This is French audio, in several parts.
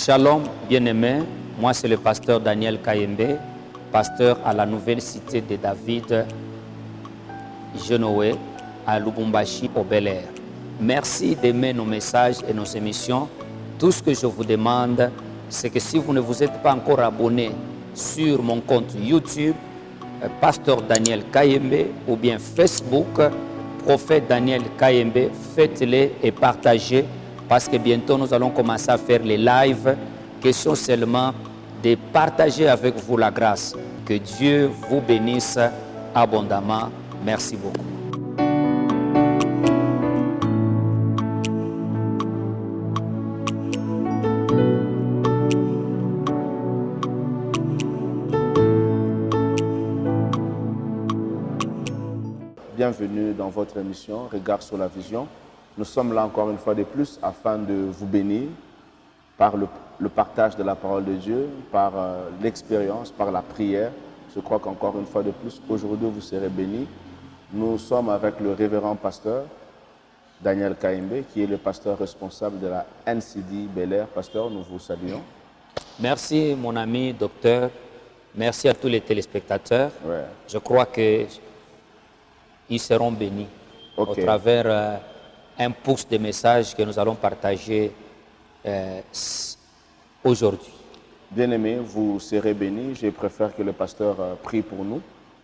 Shalom, bien-aimés. Moi, c'est le pasteur Daniel Kayembe, pasteur à la nouvelle cité de David, Genoé, à Lubumbashi, au Bel-Air. Merci d'aimer nos messages et nos émissions. Tout ce que je vous demande, c'est que si vous ne vous êtes pas encore abonné sur mon compte YouTube, pasteur Daniel Kayembe, ou bien Facebook, prophète Daniel Kayembe, faites-les et partagez, parce que bientôt nous allons commencer à faire les lives. Question seulement de partager avec vous la grâce. Que Dieu vous bénisse abondamment. Merci beaucoup. Bienvenue dans votre émission Regard sur la vision. Nous sommes là encore une fois de plus afin de vous bénir par le partage de la parole de Dieu, par l'expérience, par la prière. Je crois qu'encore une fois de plus, aujourd'hui vous serez bénis. Nous sommes avec le révérend pasteur Daniel Kayembe, qui est le pasteur responsable de la NCD Bel-Air. Pasteur, nous vous saluons. Merci mon ami docteur. Merci à tous les téléspectateurs. Ouais. Je crois que ils seront bénis au travers un pouce de messages que nous allons partager aujourd'hui. Bien-aimés, vous serez bénis. Je préfère que le pasteur prie pour nous,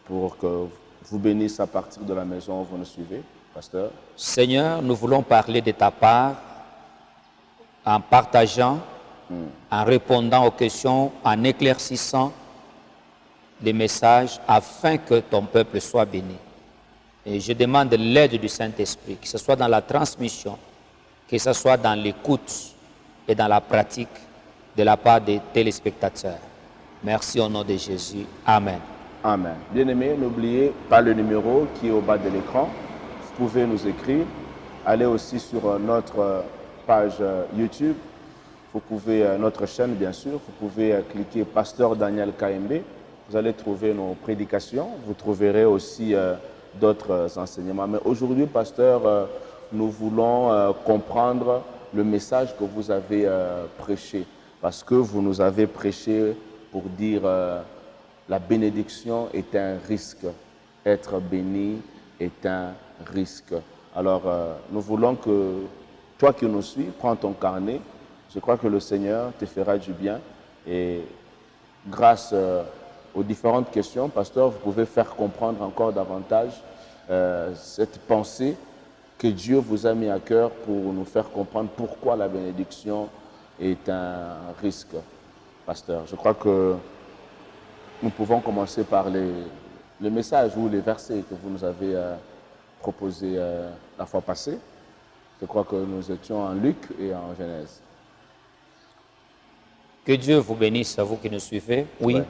pour que vous bénisse à partir de la maison où vous nous suivez. Pasteur. Seigneur, nous voulons parler de ta part en partageant, en répondant aux questions, en éclaircissant les messages afin que ton peuple soit béni. Et je demande l'aide du Saint-Esprit, que ce soit dans la transmission, que ce soit dans l'écoute et dans la pratique de la part des téléspectateurs. Merci au nom de Jésus. Amen. Amen. Bien-aimés, n'oubliez pas le numéro qui est au bas de l'écran. Vous pouvez nous écrire. Allez aussi sur notre page YouTube. Vous pouvez, notre chaîne bien sûr, vous pouvez cliquer Pasteur Daniel Kayembe. Vous allez trouver nos prédications. Vous trouverez aussi d'autres enseignements. Mais aujourd'hui, pasteur, nous voulons comprendre le message que vous avez prêché. Parce que vous nous avez prêché pour dire la bénédiction est un risque. Être béni est un risque. Alors, nous voulons que toi qui nous suis, prends ton carnet. Je crois que le Seigneur te fera du bien. Et grâce aux différentes questions, pasteur, vous pouvez faire comprendre encore davantage cette pensée que Dieu vous a mis à cœur pour nous faire comprendre pourquoi la bénédiction est un risque, pasteur. Je crois que nous pouvons commencer par le message ou les versets que vous nous avez proposés la fois passée. Je crois que nous étions en Luc et en Genèse. Que Dieu vous bénisse, à vous qui nous suivez. Oui. Ouais.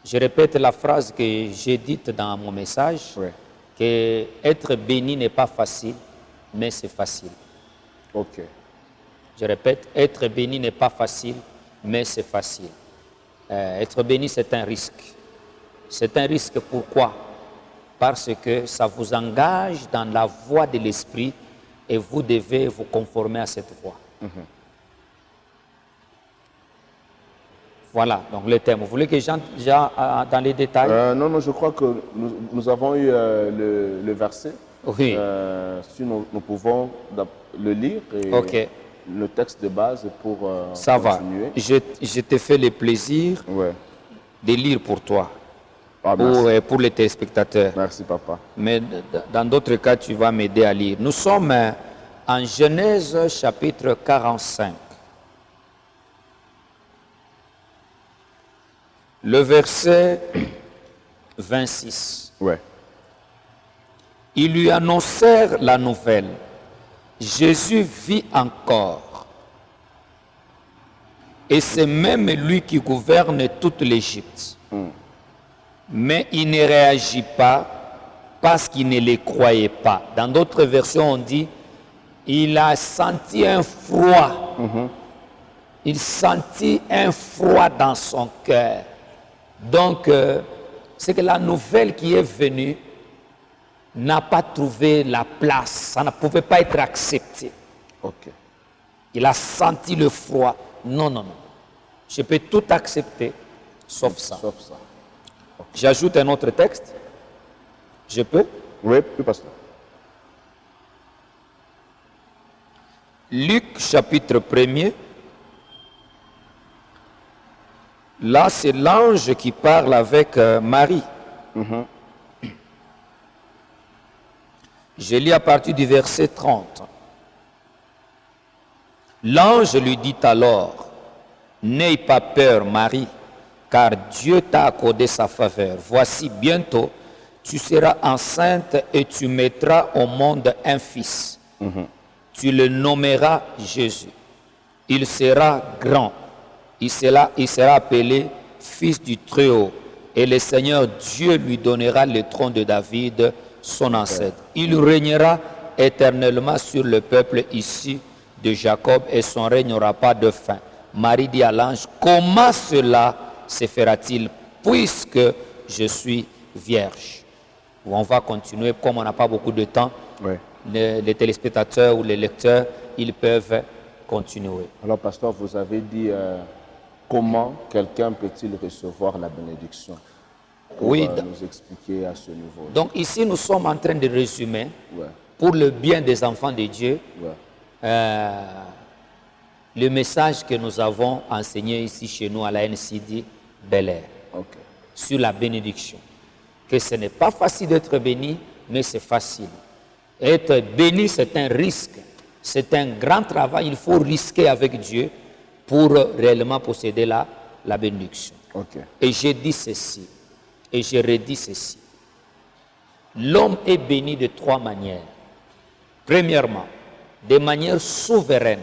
Je répète la phrase que j'ai dite dans mon message, que être béni n'est pas facile, mais c'est facile. Ok. Je répète, être béni n'est pas facile, mais c'est facile. Être béni, c'est un risque. C'est un risque pourquoi? Parce que ça vous engage dans la voie de l'esprit et vous devez vous conformer à cette voie. Voilà, donc le thème. Vous voulez que j'entre déjà dans les détails? Non, je crois que nous avons eu le verset. Oui. Si nous pouvons le lire et le texte de base pour ça continuer. Va. Je te fais le plaisir de lire pour toi, pour les téléspectateurs. Merci, papa. Mais dans d'autres cas, tu vas m'aider à lire. Nous sommes en Genèse chapitre 45. Le verset 26. Ils lui annoncèrent la nouvelle. Jésus vit encore. Et c'est même lui qui gouverne toute l'Égypte. Mais il ne réagit pas parce qu'il ne les croyait pas. Dans d'autres versions, on dit, il a senti un froid. Il sentit un froid dans son cœur. Donc, c'est que la nouvelle qui est venue n'a pas trouvé la place. Ça ne pouvait pas être accepté. Il a senti le froid. Non, non, non. Je peux tout accepter, sauf ça. Sauf ça. J'ajoute un autre texte. Je peux? Oui, pasteur. Luc chapitre 1er. Là, c'est l'ange qui parle avec Marie. Je lis à partir du verset 30. L'ange lui dit alors, « N'aie pas peur, Marie, car Dieu t'a accordé sa faveur. Voici, bientôt, tu seras enceinte et tu mettras au monde un fils. Tu le nommeras Jésus. Il sera grand. Il sera appelé Fils du Très-Haut. Et le Seigneur Dieu lui donnera le trône de David, son ancêtre. Il régnera éternellement sur le peuple issu de Jacob et son règne n'aura pas de fin. » Marie dit à l'ange, « Comment cela se fera-t-il puisque je suis vierge ?» On va continuer, comme on n'a pas beaucoup de temps. Oui. Les téléspectateurs ou les lecteurs, ils peuvent continuer. Alors, pasteur, vous avez dit comment quelqu'un peut-il recevoir la bénédiction? Pour Oui. Nous expliquer à ce niveau. Donc ici, nous sommes en train de résumer, Ouais. pour le bien des enfants de Dieu, Ouais. le message que nous avons enseigné ici chez nous à la NCD Bel-Air, Ok. sur la bénédiction. Que ce n'est pas facile d'être béni, mais c'est facile. Être béni, c'est un risque. C'est un grand travail. Il faut risquer avec Dieu pour réellement posséder la bénédiction. Ok. Et j'ai dit ceci, et je redis ceci. L'homme est béni de trois manières. Premièrement, de manière souveraine.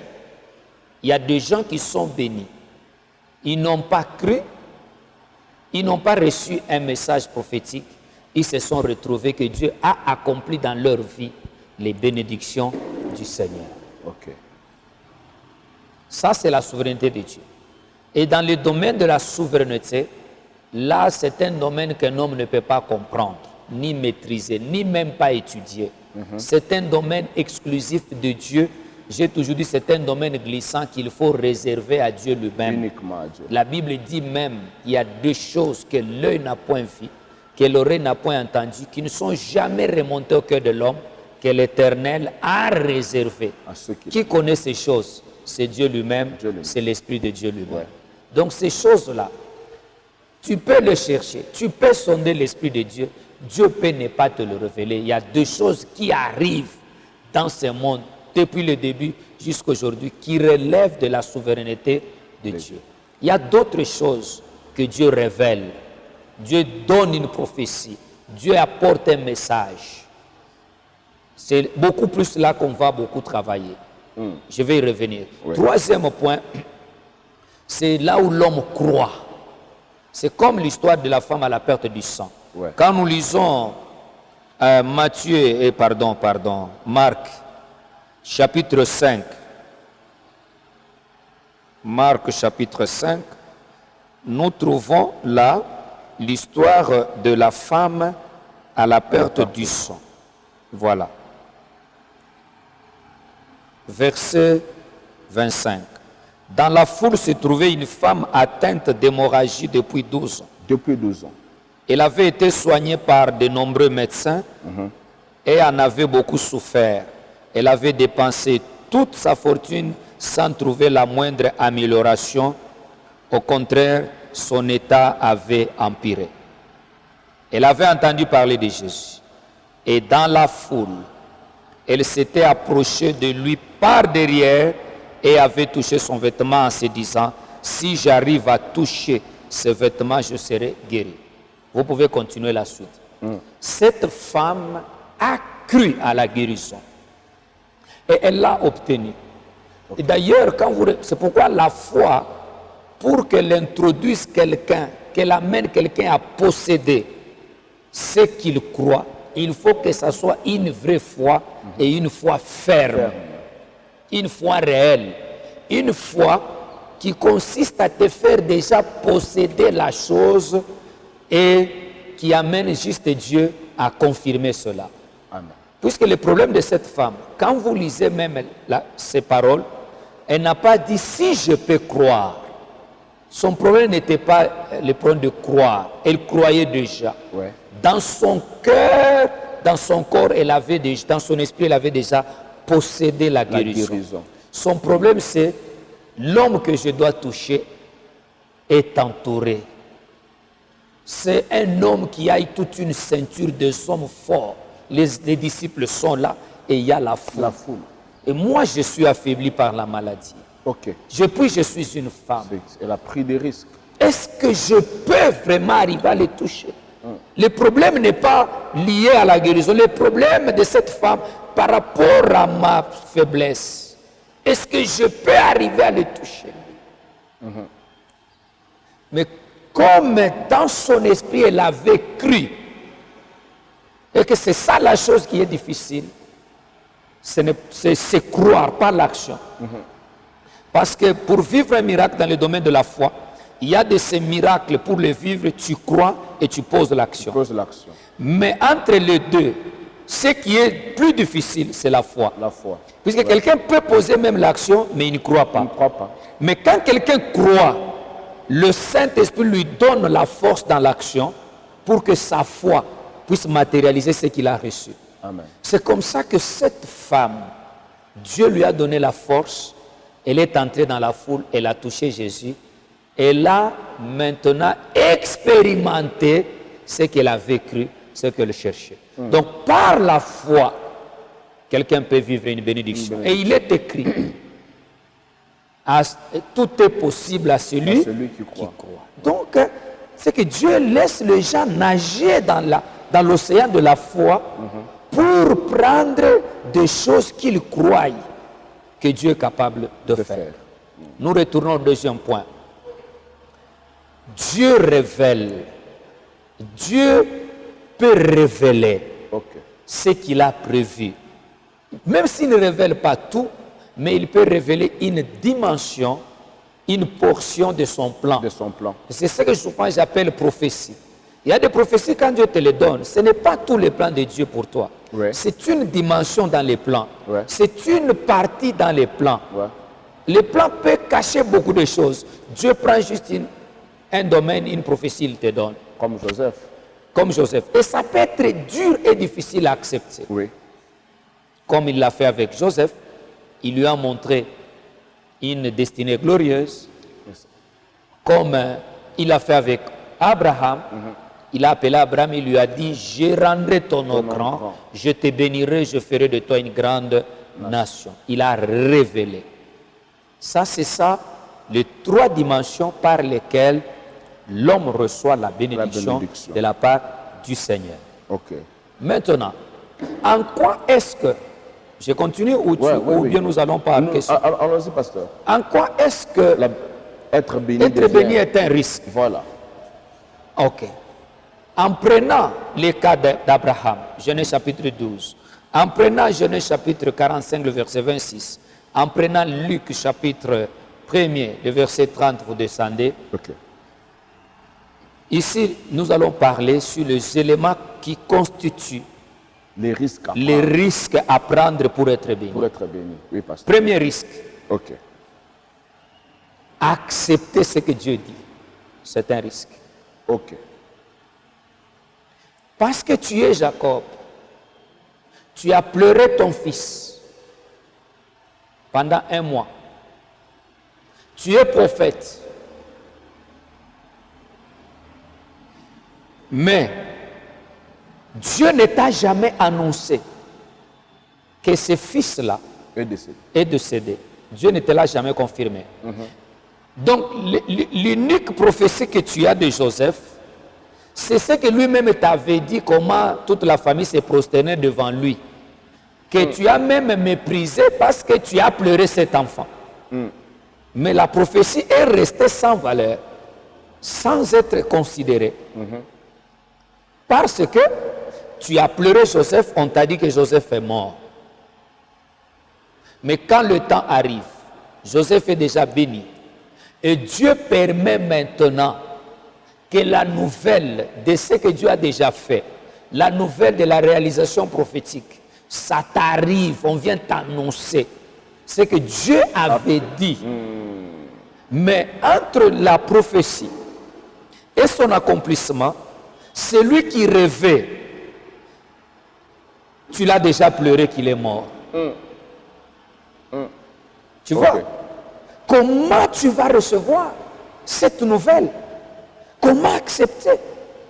Il y a des gens qui sont bénis. Ils n'ont pas cru, ils n'ont pas reçu un message prophétique. Ils se sont retrouvés que Dieu a accompli dans leur vie les bénédictions du Seigneur. Ok. Ça, c'est la souveraineté de Dieu. Et dans le domaine de la souveraineté, là, c'est un domaine qu'un homme ne peut pas comprendre, ni maîtriser, ni même pas étudier. C'est un domaine exclusif de Dieu. J'ai toujours dit, c'est un domaine glissant qu'il faut réserver à Dieu lui-même. Uniquement à Dieu. La Bible dit même, il y a deux choses que l'œil n'a point vues, que l'oreille n'a point entendues, qui ne sont jamais remontées au cœur de l'homme, que l'Éternel a réservé. À ceux Qui connaît ces choses? C'est Dieu lui-même, Dieu lui-même. c'est l'Esprit de Dieu lui-même. Ouais. Donc ces choses-là, tu peux le chercher, tu peux sonder l'Esprit de Dieu, Dieu peut ne pas te le révéler. Il y a deux choses qui arrivent dans ce monde, depuis le début jusqu'à aujourd'hui, qui relèvent de la souveraineté de Dieu. Il y a d'autres choses que Dieu révèle. Dieu donne une prophétie, Dieu apporte un message. C'est beaucoup plus là qu'on va beaucoup travailler. Je vais y revenir. Oui. Troisième point, c'est là où l'homme croit. C'est comme l'histoire de la femme à la perte du sang. Ouais. Quand nous lisons Marc, chapitre 5. Marc, chapitre 5, nous trouvons là l'histoire de la femme à la perte du sang. Voilà. Verset 25. Dans la foule se trouvait une femme atteinte d'hémorragie depuis 12 ans. Depuis 12 ans. Elle avait été soignée par de nombreux médecins et en avait beaucoup souffert. Elle avait dépensé toute sa fortune sans trouver la moindre amélioration. Au contraire, son état avait empiré. Elle avait entendu parler de Jésus. Et dans la foule, elle s'était approchée de lui par derrière et avait touché son vêtement en se disant, « Si j'arrive à toucher ce vêtement, je serai guéri. » Vous pouvez continuer la suite. Cette femme a cru à la guérison. Et elle l'a obtenue. Et d'ailleurs, c'est pourquoi la foi, pour qu'elle introduise quelqu'un, qu'elle amène quelqu'un à posséder ce qu'il croit, il faut que ça soit une vraie foi et une foi ferme. Une foi réelle. Une foi qui consiste à te faire déjà posséder la chose et qui amène juste Dieu à confirmer cela. Amen. Puisque le problème de cette femme, quand vous lisez même ces paroles, elle n'a pas dit si je peux croire. Son problème n'était pas le problème de croire. Elle croyait déjà. Ouais. Dans son cœur, dans son corps, dans son esprit, elle avait déjà possédé la guérison. Son problème, c'est l'homme que je dois toucher est entouré. C'est un homme qui a toute une ceinture de hommes forts. Les disciples sont là et il y a la foule. Et moi, je suis affaibli par la maladie. Ok. Je suis une femme. Elle a pris des risques. Est-ce que je peux vraiment arriver à les toucher? Le problème n'est pas lié à la guérison. Le problème de cette femme par rapport à ma faiblesse. Est-ce que je peux arriver à les toucher? Mais comme dans son esprit, elle avait cru, et que c'est ça la chose qui est difficile, c'est croire, pas l'action. Parce que pour vivre un miracle dans le domaine de la foi, il y a de ces miracles, pour les vivre, tu crois et tu poses l'action. Mais entre les deux, ce qui est plus difficile, c'est la foi. Puisque quelqu'un peut poser même l'action, mais il ne croit pas. Mais quand quelqu'un croit, le Saint-Esprit lui donne la force dans l'action pour que sa foi puisse matérialiser ce qu'il a reçu. C'est comme ça que cette femme, Dieu lui a donné la force, elle est entrée dans la foule, elle a touché Jésus, elle a maintenant expérimenté ce qu'elle avait cru, ce qu'elle cherchait. Donc par la foi, quelqu'un peut vivre une bénédiction. Et il est écrit, tout est possible à celui qui croit. Donc, c'est que Dieu laisse les gens nager dans l'océan de la foi pour prendre des choses qu'ils croient que Dieu est capable de faire. Nous retournons au deuxième point. Dieu révèle. Dieu peut révéler ce qu'il a prévu. Même s'il ne révèle pas tout, mais il peut révéler une dimension, une portion de son plan. C'est ce que souvent j'appelle prophétie. Il y a des prophéties quand Dieu te les donne, ce n'est pas tout le plan de Dieu pour toi. C'est une dimension dans les plans. C'est une partie dans les plans. Le plan peut cacher beaucoup de choses. Dieu prend juste un domaine, une prophétie, il te donne. Comme Joseph. Et ça peut être dur et difficile à accepter. Comme il l'a fait avec Joseph, il lui a montré une destinée glorieuse. Comme il l'a fait avec Abraham. Il a appelé Abraham, il lui a dit, je rendrai ton nom grand, je te bénirai, je ferai de toi une grande nation. Il a révélé. Ça, c'est ça, les trois dimensions par lesquelles l'homme reçoit la bénédiction de la part du Seigneur. Maintenant, en quoi est-ce que, je continue ou bien nous allons par question? Allons-y, pasteur. En quoi est-ce que être béni est un risque? Voilà. Ok. En prenant le cas d'Abraham, Genèse chapitre 12, en prenant Genèse chapitre 45, le verset 26, en prenant Luc chapitre 1er, le verset 30, vous descendez. Ici, nous allons parler sur les éléments qui constituent les risques à prendre pour être béni. Oui, pasteur. Premier risque. Accepter ce que Dieu dit. C'est un risque. Parce que tu es Jacob, tu as pleuré ton fils pendant 1 mois. Tu es prophète. Mais Dieu ne t'a jamais annoncé que ce fils-là est décédé. Dieu ne te l'a jamais confirmé. Donc, l'unique prophétie que tu as de Joseph, c'est ce que lui-même t'avait dit, comment toute la famille s'est prosternée devant lui. Que tu as même méprisé parce que tu as pleuré cet enfant. Mais la prophétie est restée sans valeur, sans être considérée. Parce que tu as pleuré Joseph, on t'a dit que Joseph est mort. Mais quand le temps arrive, Joseph est déjà béni. Et Dieu permet maintenant que la nouvelle de ce que Dieu a déjà fait, la nouvelle de la réalisation prophétique, ça t'arrive, on vient t'annoncer ce que Dieu avait dit. Mais entre la prophétie et son accomplissement, celui qui rêvait, tu l'as déjà pleuré qu'il est mort. Tu vois? Comment tu vas recevoir cette nouvelle? Comment accepter?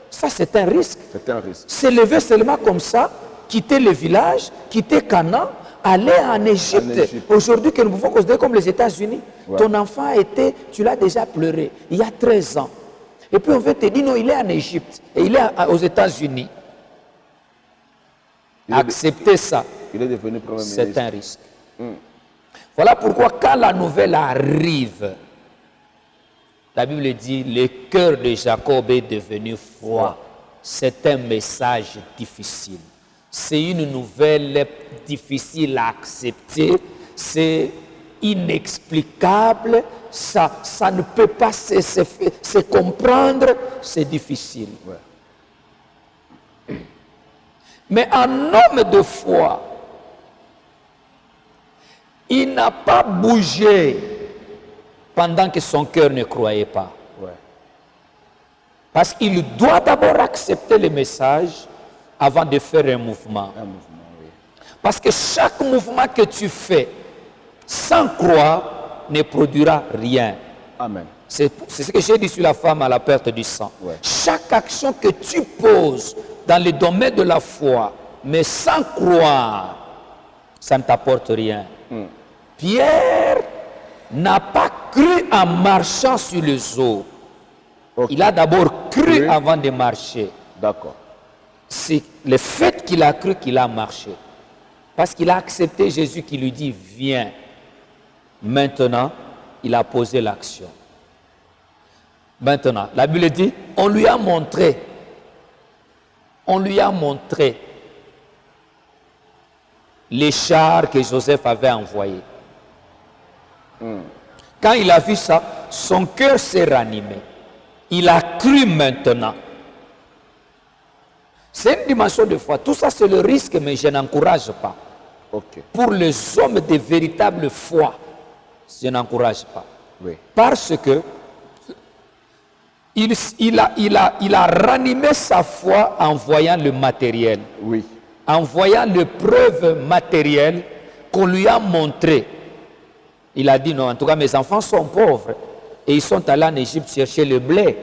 Ça, c'est un risque. C'est un risque. S'élever seulement comme ça, quitter le village, quitter Canaan, aller en Égypte. Aujourd'hui, que nous pouvons considérer comme les États-Unis. Ouais. Ton enfant a été, tu l'as déjà pleuré, il y a 13 ans. Et puis on veut te dire, non, il est en Égypte et il est aux États-Unis. Accepter ça, Il est devenu Premier ministre. c'est un risque. Voilà pourquoi quand la nouvelle arrive, la Bible dit, le cœur de Jacob est devenu froid. C'est un message difficile. C'est une nouvelle difficile à accepter. C'est inexplicable. Ça ne peut pas se comprendre. C'est difficile. Ouais. Mais un homme de foi, il n'a pas bougé pendant que son cœur ne croyait pas. Ouais. Parce qu'il doit d'abord accepter le message avant de faire un mouvement. Un mouvement, oui. Parce que chaque mouvement que tu fais sans croire ne produira rien. Amen. C'est ce que j'ai dit sur la femme à la perte du sang. Ouais. Chaque action que tu poses dans le domaine de la foi, mais sans croire, ça ne t'apporte rien. Pierre n'a pas cru en marchant sur les eaux. Okay. Il a d'abord cru Oui. avant de marcher. D'accord. C'est le fait qu'il a cru qu'il a marché. Parce qu'il a accepté Jésus qui lui dit, viens. Maintenant, il a posé l'action. Maintenant, la Bible dit, on lui a montré les chars que Joseph avait envoyés. Quand il a vu ça, son cœur s'est ranimé. Il a cru maintenant. C'est une dimension de foi. Tout ça, c'est le risque, mais je n'encourage pas. Ok. Pour les hommes de véritable foi, je n'encourage pas. Oui. Parce que il a ranimé sa foi en voyant le matériel, Oui. en voyant les preuves matérielles qu'on lui a montrées. Il a dit non, en tout cas mes enfants sont pauvres et ils sont allés en Égypte chercher le blé.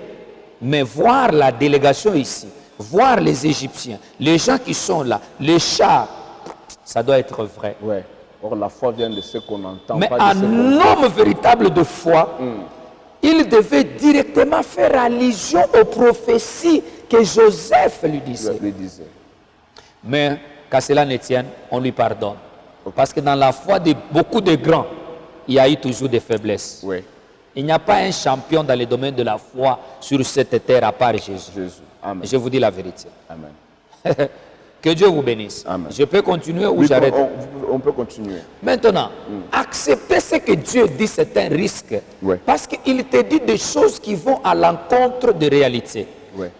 Mais voir la délégation ici, voir les Égyptiens, les gens qui sont là, les chars, ça doit être vrai. Ouais. Or, la foi vient de ce qu'on entend. Mais pas de ce qu'on un voit. homme véritable de foi, il devait directement faire allusion aux prophéties que Joseph lui disait. Je le disais. Mais qu'à cela ne tienne, on lui pardonne. Parce que dans la foi de beaucoup de grands, il y a eu toujours des faiblesses. Oui. Il n'y a pas un champion dans le domaine de la foi sur cette terre à part Jésus. Jésus. Amen. Je vous dis la vérité. Amen. Que Dieu vous bénisse. Amen. Je peux continuer ou Oui, j'arrête? on peut continuer. Maintenant, accepter ce que Dieu dit, c'est un risque. Ouais. Parce qu'il te dit des choses qui vont à l'encontre de réalité. Ouais.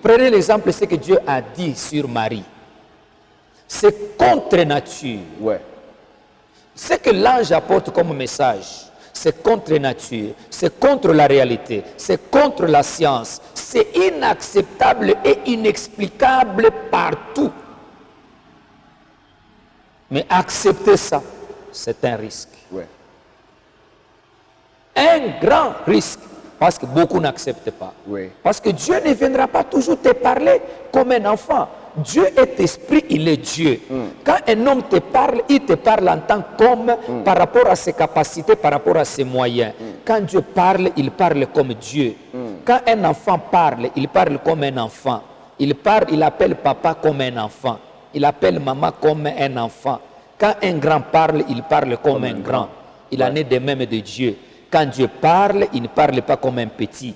Prenez l'exemple de ce que Dieu a dit sur Marie. C'est contre nature. Ouais. Ce que l'ange apporte comme message, c'est contre nature, c'est contre la réalité, c'est contre la science, c'est inacceptable et inexplicable partout. Mais accepter ça, c'est un risque. Ouais. Un grand risque, parce que beaucoup n'acceptent pas. Oui. Parce que Dieu ne viendra pas toujours te parler comme un enfant. Dieu est esprit, il est Dieu. Quand un homme te parle, il te parle en tant qu'homme par rapport à ses capacités, par rapport à ses moyens. Quand Dieu parle, il parle comme Dieu. Quand un enfant parle, il parle comme un enfant. Il appelle papa comme un enfant. Il appelle maman comme un enfant. Quand un grand parle, il parle comme un grand. Il en est de même de Dieu. Quand Dieu parle, il ne parle pas comme un petit.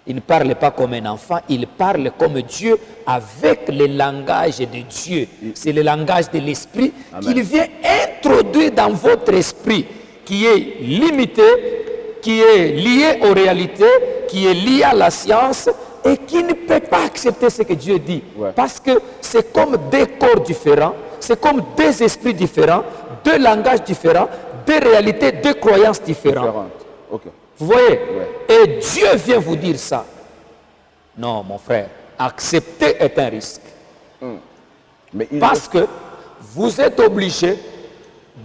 Il ne parle pas comme un enfant, il parle comme Dieu avec le langage de Dieu. C'est le langage de l'esprit qu'il vient introduire dans votre esprit, qui est limité, qui est lié aux réalités, qui est lié à la science et qui ne peut pas accepter ce que Dieu dit. Ouais. Parce que c'est comme deux corps différents, c'est comme deux esprits différents, deux langages différents, deux réalités, deux croyances différentes. Ok. Vous voyez? Ouais. Et Dieu vient vous dire ça. Non, mon frère, accepter est un risque. Mais il Parce que vous êtes obligé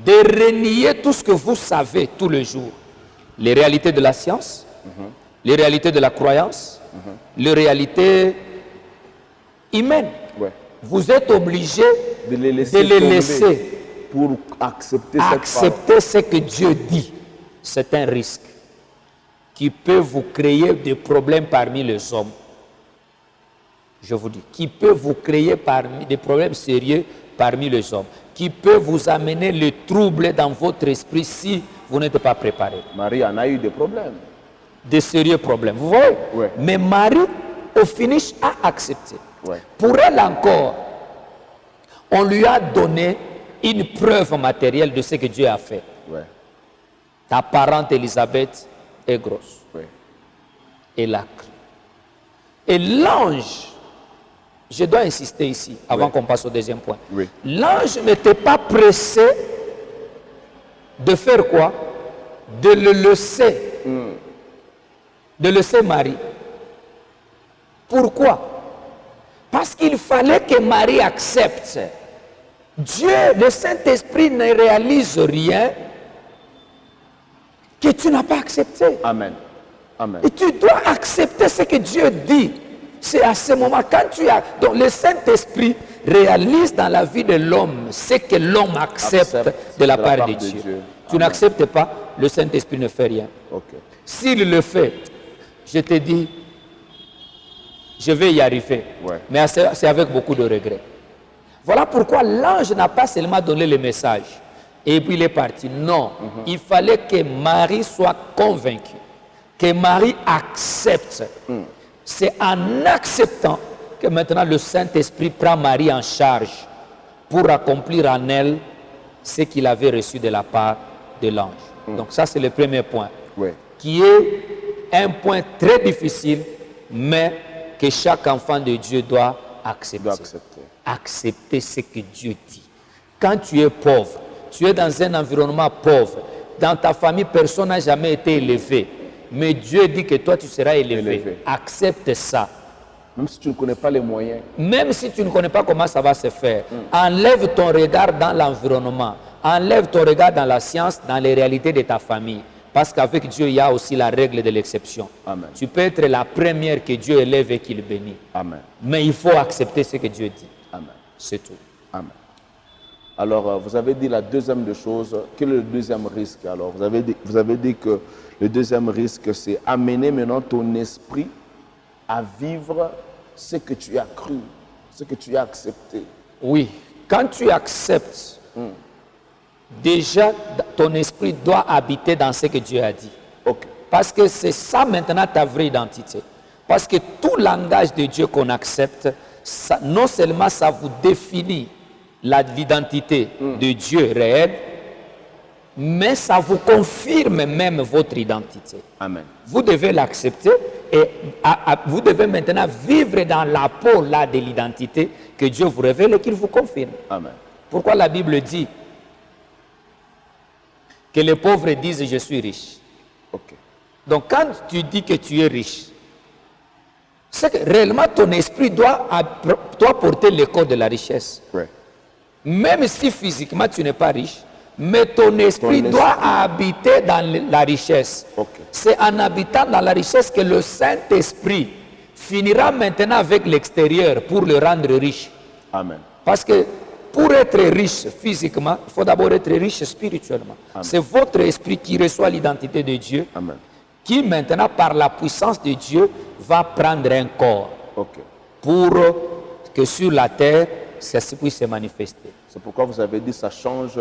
de renier tout ce que vous savez tous les jours. Les réalités de la science, les réalités de la croyance, les réalités humaines. Ouais. Vous êtes obligé de les laisser, laisser pour accepter, accepter ce que Dieu dit. C'est un risque qui peut vous créer des problèmes parmi les hommes. Je vous dis, qui peut vous créer des problèmes sérieux parmi les hommes, qui peut vous amener le trouble dans votre esprit si vous n'êtes pas préparé. Marie en a eu des problèmes. Des sérieux problèmes, vous voyez? Ouais. Mais Marie, au finish, a accepté. Ouais. Pour elle encore, on lui a donné une preuve matérielle de ce que Dieu a fait. Ouais. Ta parente Élisabeth est grosse. Ouais. Elle a cru. Et l'ange, je dois insister ici, avant qu'on passe au deuxième point. Oui. L'ange n'était pas pressé de faire quoi? De le laisser. De laisser Marie. Pourquoi? Parce qu'il fallait que Marie accepte. Dieu, le Saint-Esprit, ne réalise rien que tu n'as pas accepté. Amen. Amen. Et tu dois accepter ce que Dieu dit. C'est à ce moment, quand tu as... Donc le Saint-Esprit réalise dans la vie de l'homme ce que l'homme accepte de la part de Dieu. Tu n'acceptes pas, le Saint-Esprit ne fait rien. Okay. S'il le fait, je te dis, je vais y arriver. Ouais. Mais c'est avec beaucoup de regrets. Voilà pourquoi l'ange n'a pas seulement donné le message et puis il est parti. Non, il fallait que Marie soit convaincue, que Marie accepte. C'est en acceptant que maintenant le Saint-Esprit prend Marie en charge pour accomplir en elle ce qu'il avait reçu de la part de l'ange. Donc ça, c'est le premier point, Ouais. qui est un point très difficile, mais que chaque enfant de Dieu doit accepter. Accepter ce que Dieu dit. Quand tu es pauvre, tu es dans un environnement pauvre, dans ta famille, personne n'a jamais été élevé, mais Dieu dit que toi, tu seras élevé. Accepte ça. Même si tu ne connais pas les moyens. Même si tu ne connais pas comment ça va se faire, enlève ton regard dans l'environnement, enlève ton regard dans la science, dans les réalités de ta famille. Parce qu'avec Dieu, il y a aussi la règle de l'exception. Amen. Tu peux être la première que Dieu élève et qu'il bénit. Amen. Mais il faut accepter ce que Dieu dit. Amen. C'est tout. Amen. Alors, vous avez dit la deuxième des choses. Quel est le deuxième risque? Alors, vous avez dit que le deuxième risque, c'est amener maintenant ton esprit à vivre ce que tu as cru, ce que tu as accepté. Oui. Quand tu acceptes, déjà, ton esprit doit habiter dans ce que Dieu a dit. Okay. Parce que c'est ça maintenant ta vraie identité. Parce que tout langage de Dieu qu'on accepte, ça, non seulement ça vous définit l'identité de Dieu réel, mais ça vous confirme même votre identité. Amen. Vous devez l'accepter et vous devez maintenant vivre dans la peau là de l'identité que Dieu vous révèle et qu'il vous confirme. Amen. Pourquoi la Bible dit que les pauvres disent je suis riche? Okay. Donc quand tu dis que tu es riche, c'est que réellement ton esprit doit porter le code de la richesse. Ouais. Même si physiquement tu n'es pas riche, mais ton esprit doit habiter dans la richesse. Okay. C'est en habitant dans la richesse que le Saint-Esprit finira maintenant avec l'extérieur pour le rendre riche. Amen. Parce que pour être riche physiquement, il faut d'abord être riche spirituellement. C'est votre esprit qui reçoit l'identité de Dieu, Amen. qui maintenant, par la puissance de Dieu, va prendre un corps Okay. pour que sur la terre, ça puisse se manifester. C'est pourquoi vous avez dit que ça change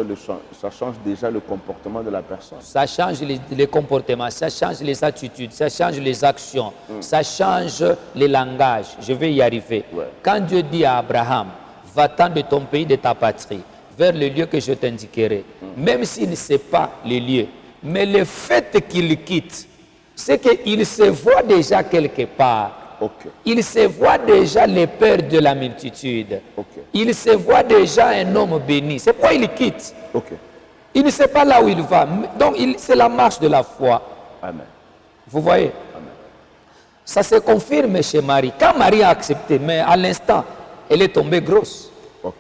déjà le comportement de la personne. Ça change les comportements, ça change les attitudes, ça change les actions, ça change les langages. Je vais y arriver. Ouais. Quand Dieu dit à Abraham, va-t'en de ton pays, de ta patrie, vers le lieu que je t'indiquerai, même s'il ne sait pas le lieu, mais le fait qu'il quitte, c'est qu'il se voit déjà quelque part. Okay. Il se voit déjà le père de la multitude. Okay. Il se voit déjà un homme béni. C'est pourquoi il quitte. Okay. Il ne sait pas là où il va. Donc c'est la marche de la foi. Amen. Vous voyez? Amen. Ça se confirme chez Marie. Quand Marie a accepté, mais à l'instant, elle est tombée grosse. Ok.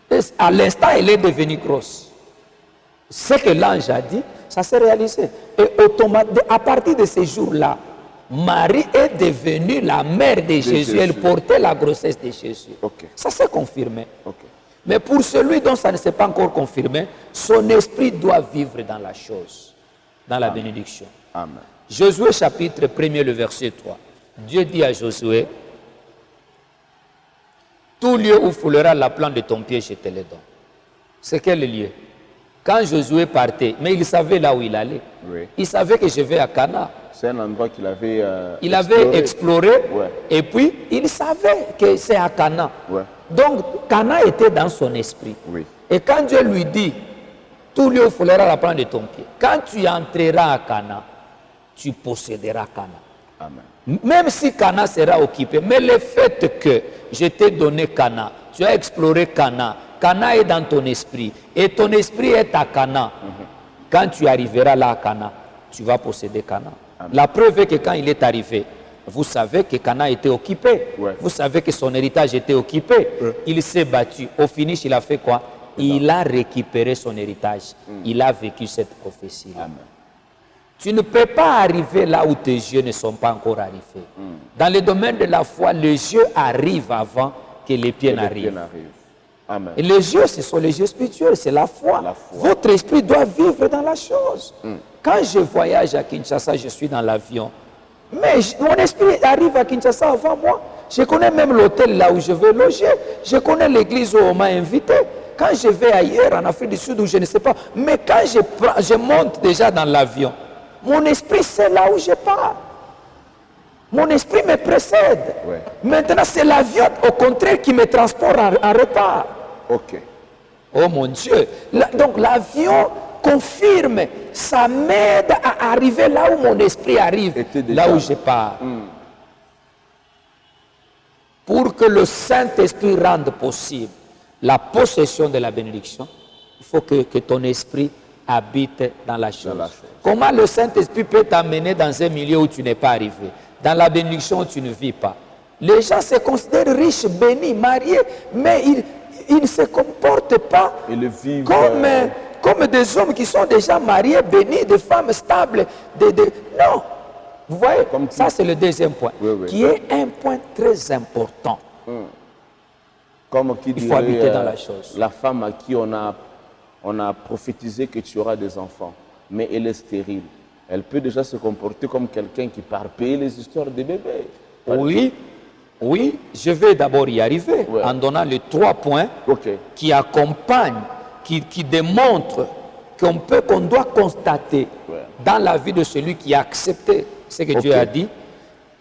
Et à l'instant, elle est devenue grosse. Ce que l'ange a dit, ça s'est réalisé. Et à partir de ce jour-là, Marie est devenue la mère de Jésus. Elle portait la grossesse de Jésus. Ok. Ça s'est confirmé. Ok. Mais pour celui dont ça ne s'est pas encore confirmé, son esprit doit vivre dans la chose, dans la bénédiction. Amen. Josué chapitre 1er, le verset 3. Dieu dit à Josué, tout lieu où foulera la plante de ton pied, je te le donne. C'est quel lieu? Quand Josué partait, mais il savait là où il allait. Oui. Il savait que je vais à Cana. C'est un endroit qu'il avait Il avait exploré, Ouais. et puis il savait que c'est à Cana. Ouais. Donc Cana était dans son esprit. Oui. Et quand Dieu lui dit, tout lieu où foulera la plante de ton pied, quand tu entreras à Cana, tu posséderas Cana. Amen. Même si Cana sera occupé, mais le fait que je t'ai donné Cana, tu as exploré Cana, Cana est dans ton esprit, et ton esprit est à Cana. Quand tu arriveras là à Cana, tu vas posséder Cana. La preuve est que quand il est arrivé, vous savez que Cana était occupé. Ouais. Vous savez que son héritage était occupé. Il s'est battu. Au finish, il a fait quoi? Il a récupéré son héritage. Il a vécu cette prophétie-là. Amen. Tu ne peux pas arriver là où tes yeux ne sont pas encore arrivés. Dans le domaine de la foi, les yeux arrivent avant que les pieds n'arrivent. Amen. Et les yeux, ce sont les yeux spirituels, c'est la foi. La foi. Votre esprit doit vivre dans la chose. Quand je voyage à Kinshasa, je suis dans l'avion. Mais mon esprit arrive à Kinshasa avant moi. Je connais même l'hôtel là où je vais loger. Je connais l'église où on m'a invité. Quand je vais ailleurs, en Afrique du Sud, où je ne sais pas. Mais quand je monte déjà dans l'avion, mon esprit sait là où je pars. Mon esprit me précède. Ouais. Maintenant, c'est l'avion, au contraire, qui me transporte en retard. Ok. Oh mon Dieu. Donc l'avion confirme, ça m'aide à arriver là où mon esprit arrive, là où je pars. Pour que le Saint-Esprit rende possible la possession de la bénédiction, il faut que ton esprit habite dans la chose. Comment le Saint-Esprit peut t'amener dans un milieu où tu n'es pas arrivé? Dans la bénédiction où tu ne vis pas. Les gens se considèrent riches, bénis, mariés, mais ils ne se comportent pas comme des hommes qui sont déjà mariés, bénis, des femmes stables. Non. Vous voyez, ça c'est le deuxième point, qui est un point très important. Comme qui Il faut habiter dirait dans la chose. la femme à qui on a prophétisé que tu auras des enfants, mais elle est stérile. Elle peut déjà se comporter comme quelqu'un qui part payer les histoires des bébés. Oui, oui, je vais d'abord y arriver en donnant les 3 points qui accompagnent, qui démontrent qu'on doit constater dans la vie de celui qui a accepté ce que Dieu a dit,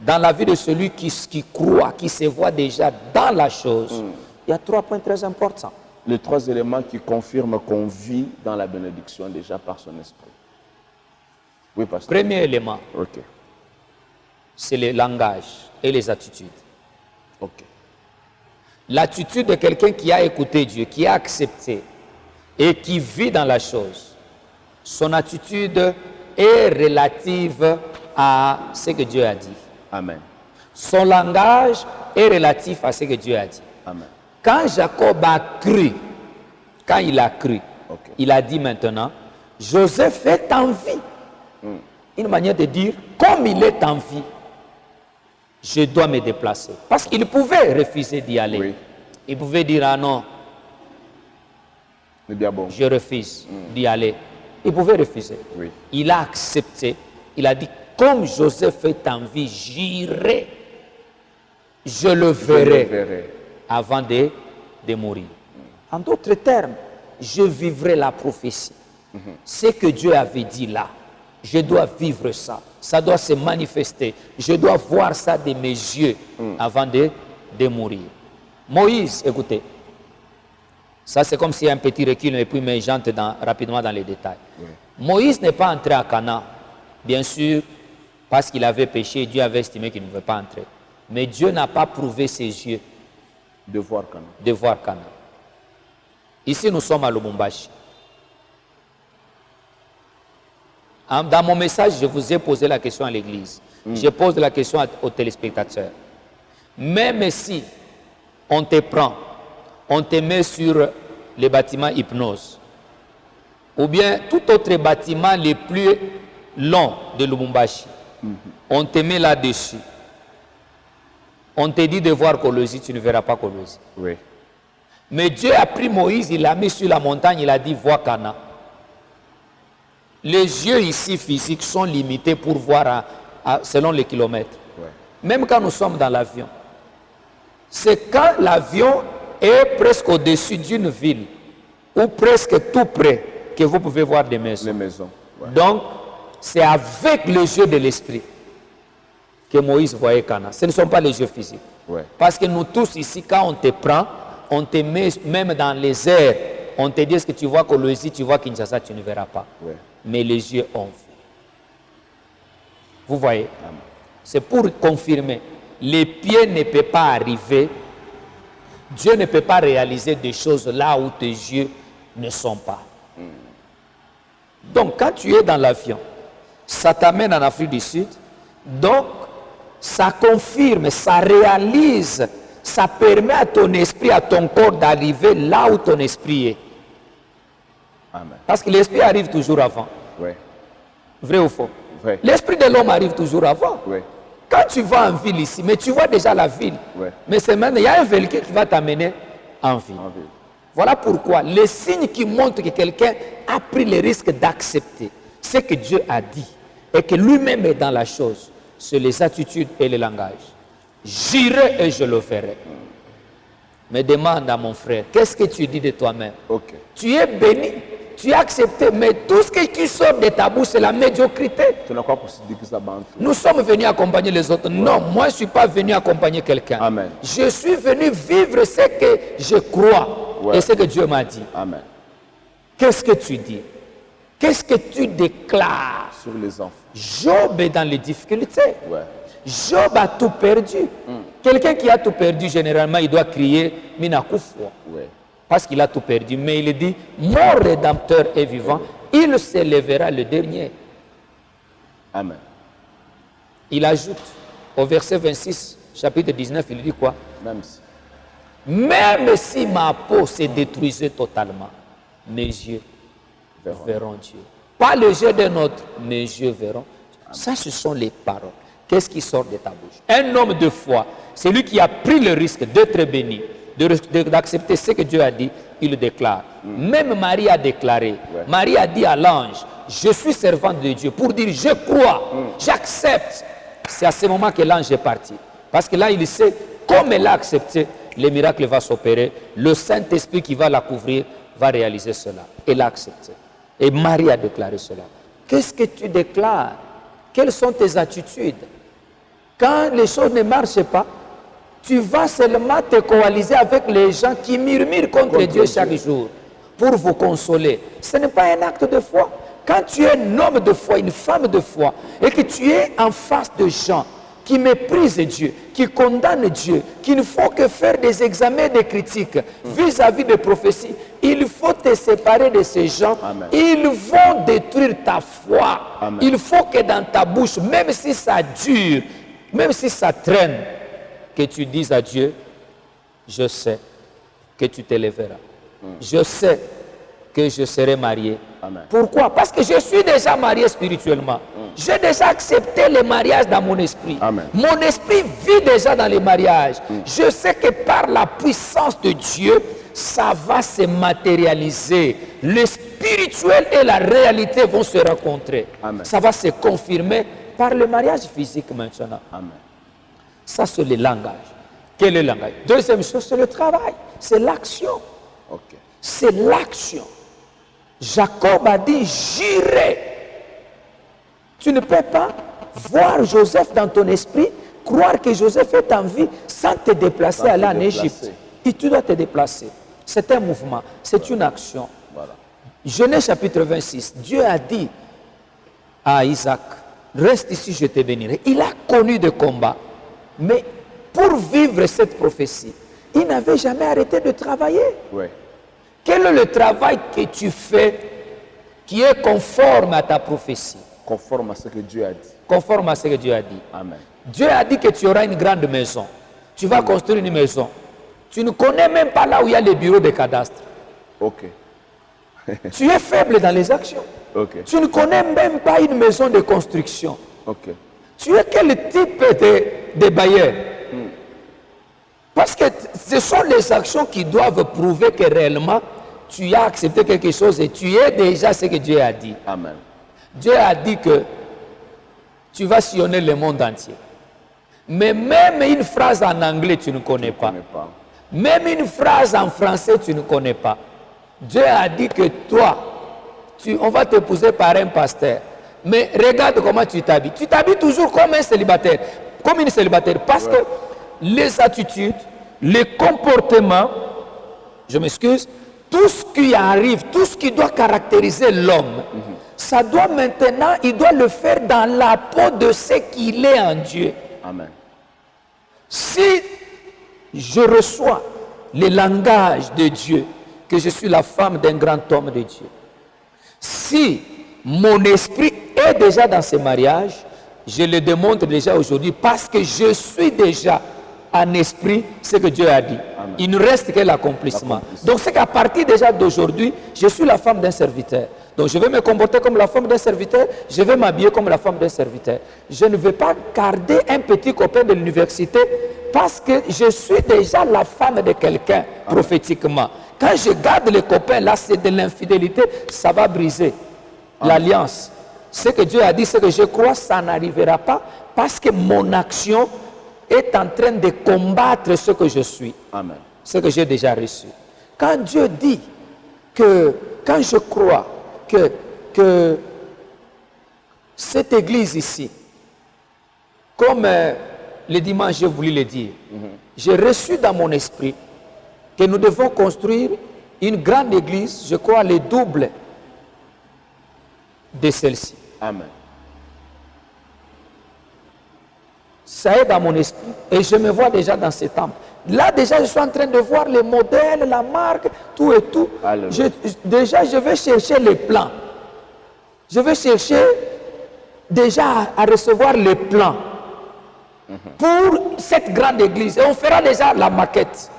dans la vie de celui qui croit, qui se voit déjà dans la chose. Il y a 3 points très importants. Les 3 éléments qui confirment qu'on vit dans la bénédiction déjà par son esprit. Oui, pasteur. Premier élément, c'est le langage et les attitudes. L'attitude de quelqu'un qui a écouté Dieu, qui a accepté et qui vit dans la chose. Son attitude est relative à ce que Dieu a dit. Amen. Son langage est relatif à ce que Dieu a dit. Amen. Quand Jacob a cru, quand il a cru, il a dit maintenant, Joseph est en vie. Une manière de dire, comme il est en vie, je dois me déplacer. Parce qu'il pouvait refuser d'y aller. Oui. Il pouvait dire, ah non, Bon. je refuse d'y aller. Il pouvait refuser. Oui. Il a accepté. Il a dit, comme Joseph est en vie, j'irai. Je le verrai avant de mourir. En d'autres termes, je vivrai la prophétie. Ce que Dieu avait dit là, je dois vivre ça. Ça doit se manifester. Je dois voir ça de mes yeux avant de mourir. Moïse, écoutez, ça c'est comme s'il y a un petit recul et puis mais j'entre rapidement dans les détails. Moïse n'est pas entré à Canaan, bien sûr, parce qu'il avait péché, Dieu avait estimé qu'il ne pouvait pas entrer. Mais Dieu n'a pas prouvé ses yeux de voir Canaan. Ici, nous sommes à Lubumbashi. Dans mon message, je vous ai posé la question à l'église. Je pose la question aux téléspectateurs. Même si on te prend, on te met sur les bâtiments hypnose, ou bien tout autre bâtiment les plus longs de Lubumbashi, on te met là-dessus. On te dit de voir Kolwezi, tu ne verras pas Kolwezi. Oui. Mais Dieu a pris Moïse, il l'a mis sur la montagne, il a dit, vois Cana. Les yeux ici physiques sont limités pour voir selon les kilomètres. Ouais. Même quand nous sommes dans l'avion. C'est quand l'avion est presque au-dessus d'une ville, ou presque tout près, que vous pouvez voir des maisons. Les maisons. Ouais. Donc, c'est avec les yeux de l'esprit que Moïse voyait Cana. Ce ne sont pas les yeux physiques. Ouais. Parce que nous tous ici, quand on te prend, on te met même dans les airs. On te dit, est-ce que tu vois Kolwezi, tu vois Kinshasa, tu ne verras pas. Ouais. Mais les yeux ont vu. Vous voyez? C'est pour confirmer. Les pieds ne peuvent pas arriver. Dieu ne peut pas réaliser des choses là où tes yeux ne sont pas. Donc, quand tu es dans l'avion, ça t'amène en Afrique du Sud. Donc, ça confirme, ça réalise, ça permet à ton esprit, à ton corps d'arriver là où ton esprit est. Amen. Parce que l'esprit arrive toujours avant. Oui. Vrai ou faux? Vrai. L'esprit de l'homme arrive toujours avant. Oui. Quand tu vas en ville ici, mais tu vois déjà la ville. Ouais. Mais c'est maintenant, il y a un véhicule qui va t'amener en ville. En ville. Voilà pourquoi les signes qui montrent que quelqu'un a pris le risque d'accepter ce que Dieu a dit et que lui-même est dans la chose, c'est les attitudes et le langage. J'irai et je le ferai. Mais demande à mon frère, qu'est-ce que tu dis de toi-même? Ok. Tu es béni, tu as accepté, mais tout ce qui sort de ta bouche, c'est la médiocrité. Tu n'as pas possible que ça bande. Nous sommes venus accompagner les autres. Non, moi je ne suis pas venu accompagner quelqu'un. Amen. Je suis venu vivre ce que je crois et ce que Dieu m'a dit. Amen. Qu'est-ce que tu dis? Qu'est-ce que tu déclares? Sur les enfants. Job est dans les difficultés. Ouais. Job a tout perdu. Quelqu'un qui a tout perdu, généralement, il doit crier Minakufwa. Ouais. Parce qu'il a tout perdu. Mais il dit, mon rédempteur est vivant, il se lèvera le dernier. Amen. Il ajoute au verset 26, chapitre 19, il dit quoi? Même si ma peau se détruisait totalement, mes yeux verront Dieu. Pas les yeux d'un autre, mes yeux verront. Ça, ce sont les paroles. Qu'est-ce qui sort de ta bouche? Un homme de foi, c'est lui qui a pris le risque d'être béni, d'accepter ce que Dieu a dit, il le déclare. Même Marie a déclaré. Marie a dit à l'ange, je suis servante de Dieu, pour dire je crois, j'accepte. C'est à ce moment que l'ange est parti. Parce que là, il sait, comme elle a accepté, le miracle va s'opérer. Le Saint-Esprit qui va la couvrir va réaliser cela. Elle a accepté. Et Marie a déclaré cela. Qu'est-ce que tu déclares? Quelles sont tes attitudes? Quand les choses ne marchent pas, tu vas seulement te coaliser avec les gens qui murmurent contre Dieu chaque jour pour vous consoler. Ce n'est pas un acte de foi. Quand tu es un homme de foi, une femme de foi, et que tu es en face de gens qui méprisent Dieu, qui condamnent Dieu, qu'il ne faut que faire des examens, des critiques vis-à-vis des prophéties, il faut te séparer de ces gens. Amen. Ils vont détruire ta foi. Amen. Il faut que dans ta bouche, même si ça dure, même si ça traîne, que tu dises à Dieu, je sais que tu te lèveras. Je sais que je serai marié. Amen. Pourquoi? Parce que je suis déjà marié spirituellement. J'ai déjà accepté le mariage dans mon esprit. Amen. Mon esprit vit déjà dans les mariages. Je sais que par la puissance de Dieu, ça va se matérialiser. Le spirituel et la réalité vont se rencontrer. Amen. Ça va se confirmer par le mariage physique maintenant. Amen. Ça, c'est le langage. Quel est le langage? Deuxième chose, c'est le travail. C'est l'action. Ok. C'est l'action. Jacob a dit, j'irai. Tu ne peux pas voir Joseph dans ton esprit, croire que Joseph est en vie sans te déplacer, aller en Égypte. Et tu dois te déplacer. C'est un mouvement, c'est une action. Voilà. Genèse chapitre 26, Dieu a dit à Isaac, reste ici, je te bénirai. Il a connu des combats, mais pour vivre cette prophétie, il n'avait jamais arrêté de travailler. Oui. Quel est le travail que tu fais qui est conforme à ta prophétie? conforme à ce que Dieu a dit. Conforme à ce que Dieu a dit. Amen. Dieu a dit que tu auras une grande maison. Tu vas construire une maison. Tu ne connais même pas là où il y a les bureaux de cadastre. Ok. Tu es faible dans les actions. Ok. Tu ne connais même pas une maison de construction. Ok. Tu es quel type de bailleur? Parce que ce sont les actions qui doivent prouver que réellement tu as accepté quelque chose et tu es déjà ce que Dieu a dit. Amen. Dieu a dit que tu vas sillonner le monde entier. Mais même une phrase en anglais, tu ne connais pas. Même une phrase en français, tu ne connais pas. Dieu a dit que toi, on va t'épouser par un pasteur. Mais regarde comment tu t'habilles. Tu t'habilles toujours comme un célibataire. Comme une célibataire. Parce que les attitudes, les comportements, je m'excuse, tout ce qui arrive, tout ce qui doit caractériser l'homme, ça doit maintenant, il doit le faire dans la peau de ce qu'il est en Dieu. Amen. Si je reçois le langage de Dieu, que je suis la femme d'un grand homme de Dieu, si mon esprit est déjà dans ce mariage, je le démontre déjà aujourd'hui parce que je suis déjà en esprit ce que Dieu a dit. Amen. Il ne reste que l'accomplissement. Donc c'est qu'à partir déjà d'aujourd'hui, je suis la femme d'un serviteur. Donc je vais me comporter comme la femme d'un serviteur, je vais m'habiller comme la femme d'un serviteur. Je ne vais pas garder un petit copain de l'université parce que je suis déjà la femme de quelqu'un prophétiquement. Quand je garde les copains, là c'est de l'infidélité, ça va briser l'alliance. Ce que Dieu a dit, ce que je crois, ça n'arrivera pas parce que mon action est en train de combattre ce que je suis. Amen. Ce que j'ai déjà reçu. Quand Dieu dit que, quand je crois que cette église ici, comme le dimanche j'ai voulu le dire, j'ai reçu dans mon esprit que nous devons construire une grande église, je crois le double de celle-ci. Amen. Ça est dans mon esprit et je me vois déjà dans ce temple. Là déjà je suis en train de voir les modèles, la marque, tout et tout. Déjà je vais chercher les plans. Je vais chercher déjà à recevoir les plans pour cette grande église. Et on fera déjà la maquette.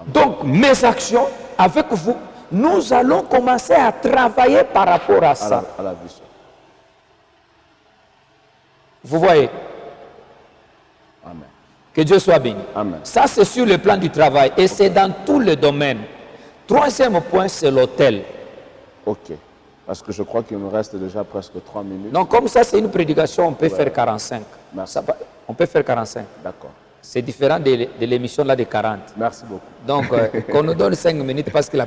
Donc mes actions avec vous, nous allons commencer à travailler par rapport à ça. À la vision. Vous voyez? Amen. Que Dieu soit béni. Amen. Ça, c'est sur le plan du travail et c'est dans tous les domaines. Troisième point, c'est l'hôtel. Ok. Parce que je crois qu'il nous reste déjà presque 3 minutes. Donc, comme ça, c'est une prédication, on peut faire 45. Ça, on peut faire 45. D'accord. C'est différent de l'émission là de 40. Merci beaucoup. Donc, qu'on nous donne 5 minutes parce que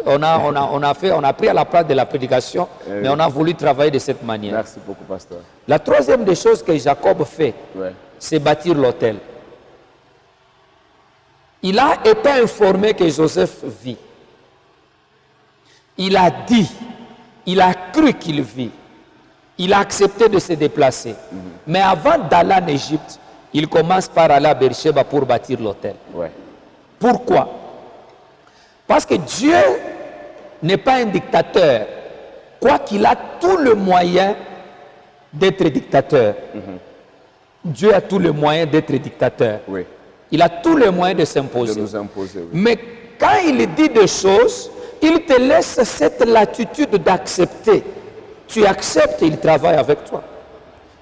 on a pris à la place de la prédication, mais on a voulu travailler de cette manière. Merci beaucoup, pasteur. La troisième des choses que Jacob fait, c'est bâtir l'autel. Il a été informé que Joseph vit. Il a dit, il a cru qu'il vit. Il a accepté de se déplacer. Mais avant d'aller en Égypte, il commence par aller à Beersheba pour bâtir l'autel. Pourquoi? Parce que Dieu n'est pas un dictateur, quoiqu'il a tout le moyen d'être dictateur. Dieu a tout le moyen d'être dictateur. Il a tous les moyens de s'imposer. Mais quand il dit des choses, il te laisse cette latitude d'accepter. Tu acceptes et il travaille avec toi.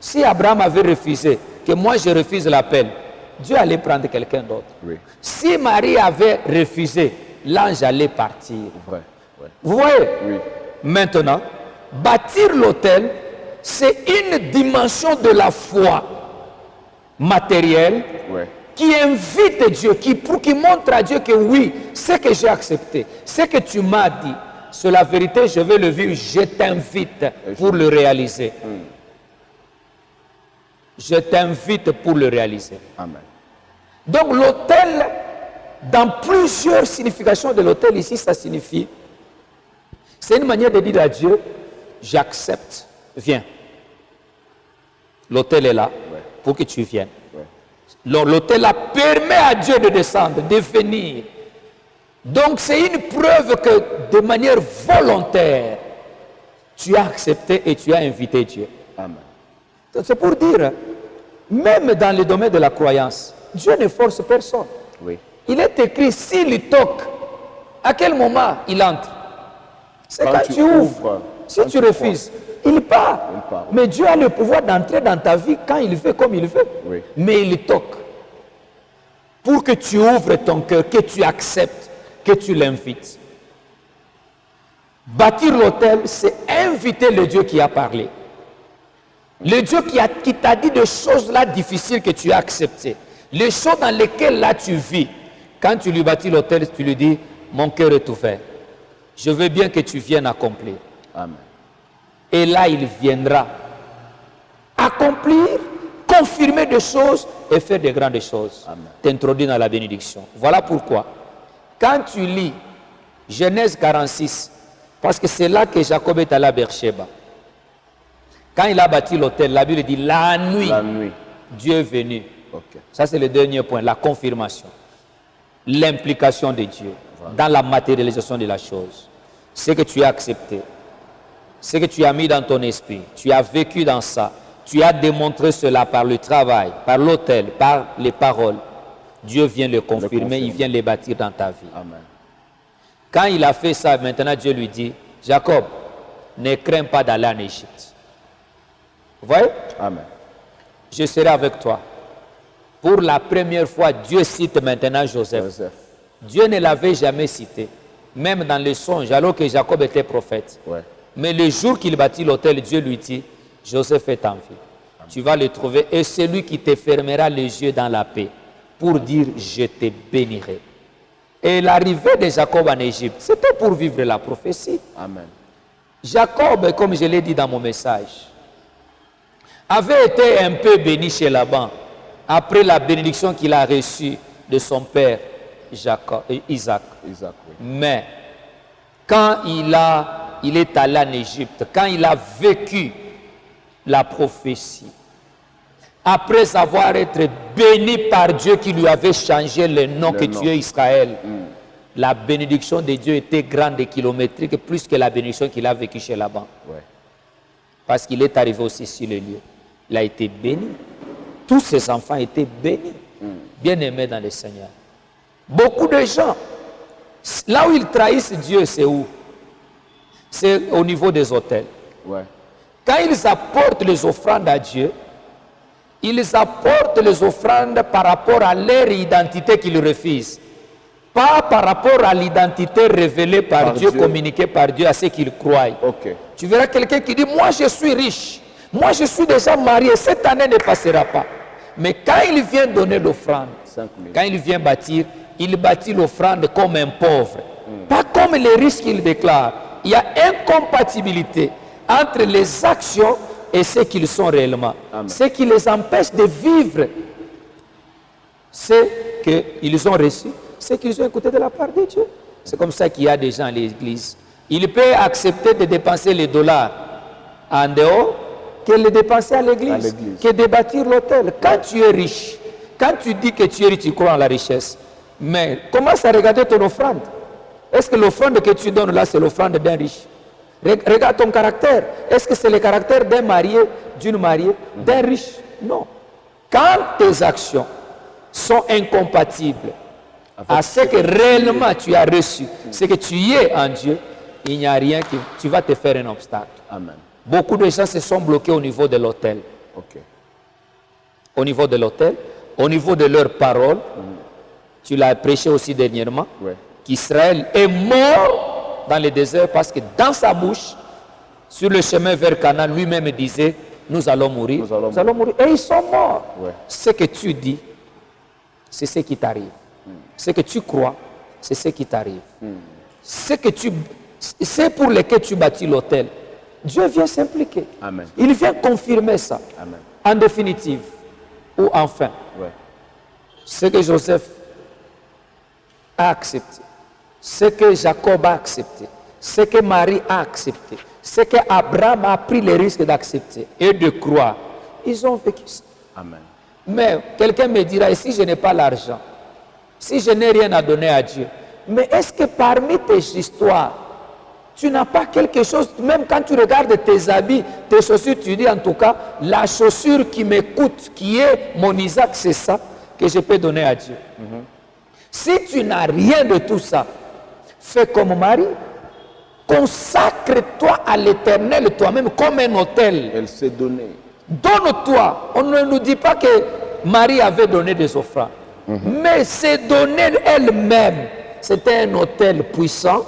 Si Abraham avait refusé, que moi je refuse l'appel, Dieu allait prendre quelqu'un d'autre. Si Marie avait refusé, l'ange allait partir. Vous voyez? Maintenant, bâtir l'autel, c'est une dimension de la foi matérielle qui invite Dieu, qui montre à Dieu que oui, ce que j'ai accepté, ce que tu m'as dit, c'est la vérité, je vais le vivre, je t'invite pour le réaliser. Je t'invite pour le réaliser. Amen. Donc l'autel, dans plusieurs significations de l'autel ici, ça signifie, c'est une manière de dire à Dieu, j'accepte, viens. L'autel est là pour que tu viennes. L'autel là permet à Dieu de descendre, de venir. Donc c'est une preuve que de manière volontaire, tu as accepté et tu as invité Dieu. Amen. C'est pour dire, même dans le domaine de la croyance, Dieu ne force personne. Oui. Il est écrit, s'il toque, à quel moment il entre? C'est quand tu ouvres. Si tu refuses, il part. Mais Dieu a le pouvoir d'entrer dans ta vie quand il veut, comme il veut. Oui. Mais il toque. Pour que tu ouvres ton cœur, que tu acceptes, que tu l'invites. Bâtir l'autel, c'est inviter le Dieu qui a parlé. Le Dieu qui t'a dit des choses là difficiles que tu as acceptées. Les choses dans lesquelles là tu vis. Quand tu lui bâtis l'autel, tu lui dis, mon cœur est ouvert. Je veux bien que tu viennes accomplir. Amen. Et là, il viendra accomplir, confirmer des choses et faire de grandes choses. T'introduire dans la bénédiction. Voilà pourquoi, quand tu lis Genèse 46, parce que c'est là que Jacob est allé à Beersheba. Quand il a bâti l'autel, la Bible dit la nuit, Dieu est venu. Okay. Ça, c'est le dernier point, la confirmation. L'implication de Dieu dans la matérialisation de la chose. Ce que tu as accepté, ce que tu as mis dans ton esprit, tu as vécu dans ça, tu as démontré cela par le travail, par l'autel, par les paroles. Dieu vient le confirmer, il vient le bâtir dans ta vie. Amen. Quand il a fait ça, maintenant Dieu lui dit, Jacob, ne crains pas d'aller en Égypte. Vous voyez? Amen. Je serai avec toi. Pour la première fois, Dieu cite maintenant Joseph. Dieu ne l'avait jamais cité, même dans les songes, alors que Jacob était prophète. Ouais. Mais le jour qu'il bâtit l'autel, Dieu lui dit, Joseph est en vie. Amen. Tu vas le trouver et c'est lui qui te fermera les yeux dans la paix pour dire, je te bénirai. Et l'arrivée de Jacob en Égypte, c'était pour vivre la prophétie. Amen. Jacob, comme je l'ai dit dans mon message, avait été un peu béni chez Laban après la bénédiction qu'il a reçue de son père Isaac. Oui. Mais quand il est allé en Égypte, quand il a vécu la prophétie, après avoir été béni par Dieu qui lui avait changé le nom que tu es Israël, la bénédiction de Dieu était grande et kilométrique, plus que la bénédiction qu'il a vécue chez Laban. Ouais. Parce qu'il est arrivé aussi sur le lieu. Il a été béni. Tous ses enfants étaient bénis, bien-aimés dans le Seigneur. Beaucoup de gens, là où ils trahissent Dieu, c'est où? C'est au niveau des autels. Ouais. Quand ils apportent les offrandes à Dieu, ils apportent les offrandes par rapport à leur identité qu'ils refusent. Pas par rapport à l'identité révélée par Dieu, communiquée par Dieu à ceux qu'ils croient. Okay. Tu verras quelqu'un qui dit, moi je suis riche, moi je suis déjà marié, cette année ne passera pas. Mais quand il vient donner l'offrande, quand il vient bâtir, il bâtit l'offrande comme un pauvre. Pas comme les riches qu'il déclare. Il y a incompatibilité entre les actions et ce qu'ils sont réellement. Amen. Ce qui les empêche de vivre, c'est qu'ils ont reçu, c'est qu'ils ont écouté de la part de Dieu. C'est comme ça qu'il y a des gens à l'église. Il peut accepter de dépenser les dollars en dehors que les dépenser à l'église, que de bâtir l'autel. Quand tu es riche, quand tu dis que tu es riche, tu crois en la richesse. Mais commence à regarder ton offrande. Est-ce que l'offrande que tu donnes là, c'est l'offrande d'un riche? Regarde ton caractère. Est-ce que c'est le caractère d'un marié, d'une mariée, d'un riche? Non. Quand tes actions sont incompatibles à ce que réellement tu as reçu, ce que tu es en Dieu, il n'y a rien qui tu vas te faire un obstacle. Amen. Beaucoup de gens se sont bloqués au niveau de l'autel. Okay. Au niveau de l'autel, au niveau de leurs paroles. Tu l'as prêché aussi dernièrement, qu'Israël est mort dans le désert parce que dans sa bouche, sur le chemin vers Canaan, lui-même disait, nous allons mourir, nous allons mourir. Et ils sont morts. Ce que tu dis, c'est ce qui t'arrive. Ce que tu crois, c'est ce qui t'arrive. C'est pour lesquels tu bâtis l'autel. Dieu vient s'impliquer. Il vient confirmer ça. Amen. En définitive, ou enfin, ce que Joseph a accepté, ce que Jacob a accepté, ce que Marie a accepté, ce que Abraham a pris le risque d'accepter et de croire, ils ont vécu ça. Amen. Mais quelqu'un me dira, et si je n'ai pas l'argent, si je n'ai rien à donner à Dieu, mais est-ce que parmi tes histoires, Tu n'as pas quelque chose, même quand tu regardes tes habits, tes chaussures, tu dis en tout cas, la chaussure qui m'écoute, qui est mon Isaac, c'est ça que je peux donner à Dieu. Si tu n'as rien de tout ça, fais comme Marie. Consacre-toi à l'Éternel toi-même comme un autel. Elle s'est donnée. Donne-toi. On ne nous dit pas que Marie avait donné des offrandes. Mais c'est donner elle-même. C'était un autel puissant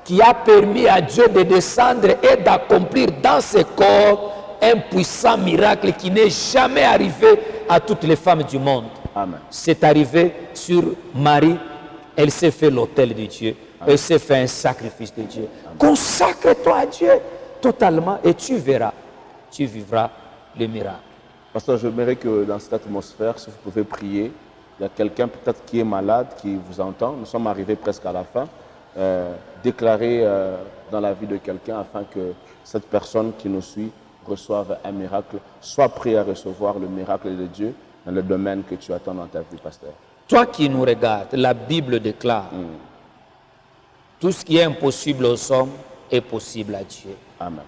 qui a permis à Dieu de descendre et d'accomplir dans ses corps un puissant miracle qui n'est jamais arrivé à toutes les femmes du monde. Amen. C'est arrivé sur Marie. Elle s'est fait l'autel de Dieu. Amen. Elle s'est fait un sacrifice de Dieu. Consacre-toi à Dieu totalement et tu verras. Tu vivras le miracle. Pasteur, j'aimerais que dans cette atmosphère, si vous pouvez prier, il y a quelqu'un peut-être qui est malade, qui vous entend. Nous sommes arrivés presque à la fin. Déclarer dans la vie de quelqu'un afin que cette personne qui nous suit reçoive un miracle. Sois prêt à recevoir le miracle de Dieu dans le domaine que tu attends dans ta vie, pasteur. Toi qui nous regardes, la Bible déclare tout ce qui est impossible aux hommes est possible à Dieu. Amen.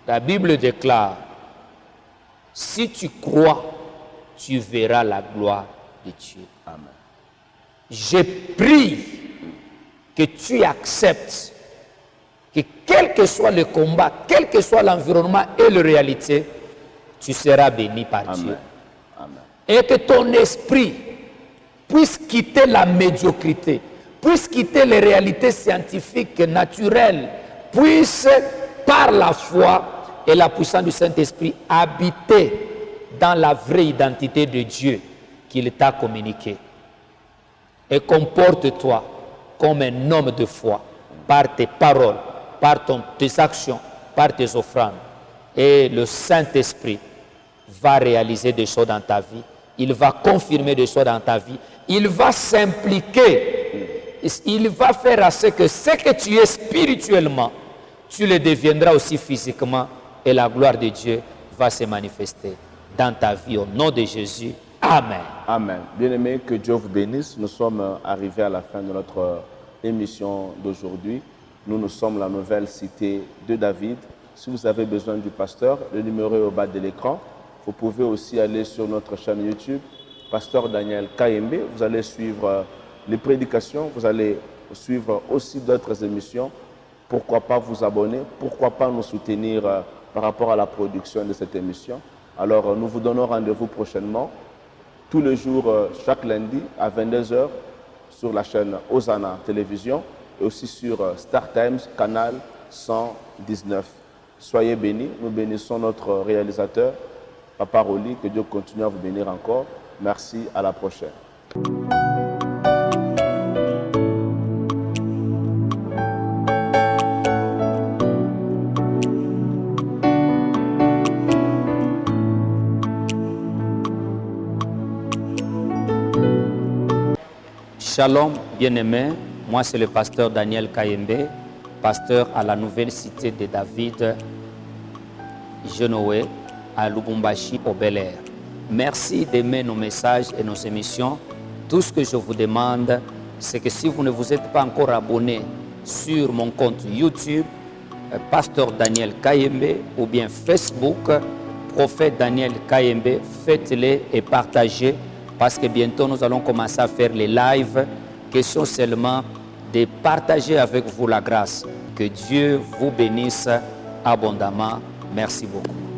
La Bible déclare, si tu crois, tu verras la gloire de Dieu. Amen. Je prie que tu acceptes que quel que soit le combat, quel que soit l'environnement et la réalité, tu seras béni par Amen. Dieu. Amen. Et que ton esprit puisse quitter la médiocrité, puisse quitter les réalités scientifiques, naturelles, puisse, par la foi et la puissance du Saint-Esprit, habiter dans la vraie identité de Dieu qu'il t'a communiquée. Et comporte-toi comme un homme de foi, par tes paroles, par tes actions, par tes offrandes. Et le Saint-Esprit va réaliser des choses dans ta vie. Il va confirmer des choses dans ta vie. Il va s'impliquer. Il va faire à ce que tu es spirituellement, tu le deviendras aussi physiquement. Et la gloire de Dieu va se manifester dans ta vie. Au nom de Jésus. Amen. Amen. Bien-aimés, que Dieu vous bénisse. Nous sommes arrivés à la fin de notre émission d'aujourd'hui. Nous sommes la nouvelle cité de David. Si vous avez besoin du pasteur, le numéro est au bas de l'écran. Vous pouvez aussi aller sur notre chaîne YouTube, Pasteur Daniel Kayembe. Vous allez suivre les prédications, vous allez suivre aussi d'autres émissions. Pourquoi pas vous abonner? Pourquoi pas nous soutenir par rapport à la production de cette émission? Alors, nous vous donnons rendez-vous prochainement, tous les jours, chaque lundi à 22 h sur la chaîne Hosanna Télévision et aussi sur Star Times, canal 119. Soyez bénis. Nous bénissons notre réalisateur, Papa Roli. Que Dieu continue à vous bénir encore. Merci, à la prochaine. Shalom, bien-aimés. Moi, c'est le pasteur Daniel Kayembe, pasteur à la nouvelle cité de David, Genoé, à Lubumbashi, au Bel-Air. Merci d'aimer nos messages et nos émissions. Tout ce que je vous demande, c'est que si vous ne vous êtes pas encore abonné sur mon compte YouTube, pasteur Daniel Kayembe, ou bien Facebook, prophète Daniel Kayembe, faites-les et partagez. Parce que bientôt, nous allons commencer à faire les lives. Question seulement de partager avec vous la grâce. Que Dieu vous bénisse abondamment. Merci beaucoup.